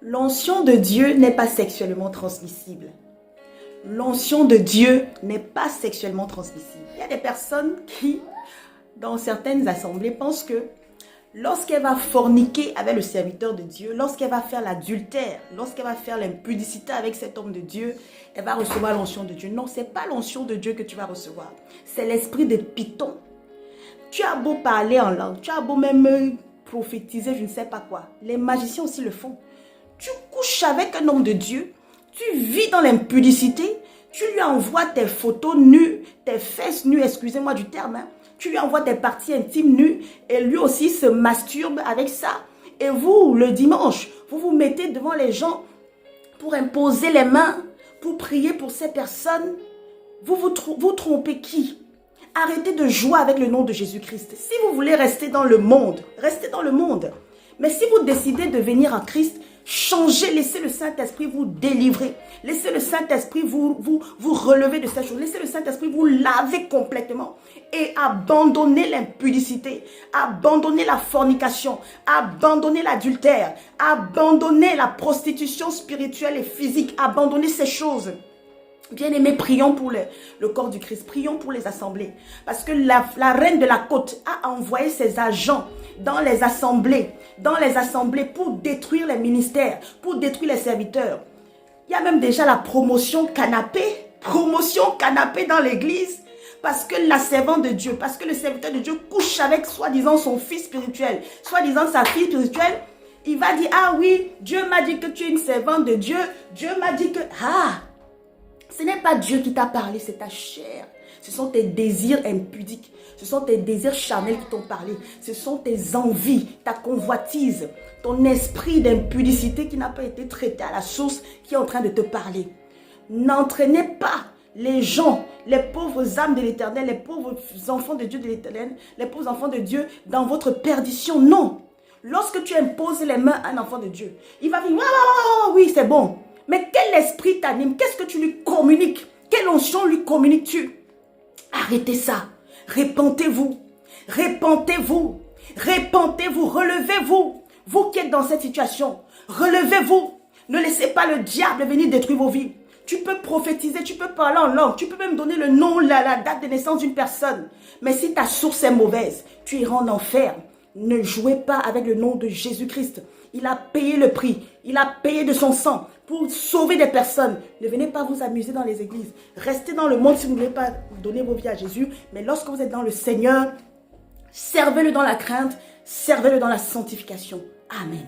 L'onction de Dieu n'est pas sexuellement transmissible. L'onction de Dieu n'est pas sexuellement transmissible. Il y a des personnes qui, dans certaines assemblées, pensent que lorsqu'elle va forniquer avec le serviteur de Dieu, lorsqu'elle va faire l'adultère, lorsqu'elle va faire l'impudicité avec cet homme de Dieu, elle va recevoir l'onction de Dieu. Non, ce n'est pas l'onction de Dieu que tu vas recevoir. C'est l'esprit de Python. Tu as beau parler en langue, tu as beau même prophétiser, je ne sais pas quoi. Les magiciens aussi le font. Tu couches avec un homme de Dieu, tu vis dans l'impudicité, tu lui envoies tes photos nues, tes fesses nues, excusez-moi du terme, hein. Tu lui envoies tes parties intimes nues et lui aussi se masturbe avec ça. Et vous, le dimanche, vous vous mettez devant les gens pour imposer les mains, pour prier pour ces personnes. Vous trompez qui? Arrêtez de jouer avec le nom de Jésus-Christ. Si vous voulez rester dans le monde, restez dans le monde. Mais si vous décidez de venir à Christ, changez, laissez le Saint-Esprit vous délivrer. Laissez le Saint-Esprit vous relever de ces choses. Laissez le Saint-Esprit vous laver complètement. Et abandonnez l'impudicité, abandonnez la fornication, abandonnez l'adultère, abandonnez la prostitution spirituelle et physique, abandonnez ces choses. Bien-aimés, prions pour le corps du Christ, prions pour les assemblées. Parce que la reine de la côte a envoyé ses agents dans les assemblées pour détruire les ministères, pour détruire les serviteurs. Il y a même déjà la promotion canapé dans l'église. Parce que la servante de Dieu, parce que le serviteur de Dieu couche avec soi-disant son fils spirituel, soi-disant sa fille spirituelle, il va dire, ah oui, Dieu m'a dit que tu es une servante de Dieu, Dieu m'a dit que, ce n'est pas Dieu qui t'a parlé, c'est ta chair. Ce sont tes désirs impudiques. Ce sont tes désirs charnels qui t'ont parlé. Ce sont tes envies, ta convoitise, ton esprit d'impudicité qui n'a pas été traité à la source qui est en train de te parler. N'entraînez pas les gens, les pauvres âmes de l'Éternel, les pauvres enfants de Dieu de l'Éternel, les pauvres enfants de Dieu dans votre perdition. Non. Lorsque tu imposes les mains à un enfant de Dieu, il va dire, oui, c'est bon. Mais quel esprit t'anime? Qu'est-ce que tu lui communiques? Quelle onction lui communiques-tu? Arrêtez ça. Répentez-vous. Répentez-vous. Répentez-vous. Relevez-vous. Vous qui êtes dans cette situation, relevez-vous. Ne laissez pas le diable venir détruire vos vies. Tu peux prophétiser, tu peux parler en langue, tu peux même donner le nom, la date de naissance d'une personne. Mais si ta source est mauvaise, tu iras en enfer. Ne jouez pas avec le nom de Jésus-Christ. Il a payé le prix. Il a payé de son sang pour sauver des personnes. Ne venez pas vous amuser dans les églises. Restez dans le monde si vous ne voulez pas donner vos vies à Jésus. Mais lorsque vous êtes dans le Seigneur, servez-le dans la crainte, servez-le dans la sanctification. Amen.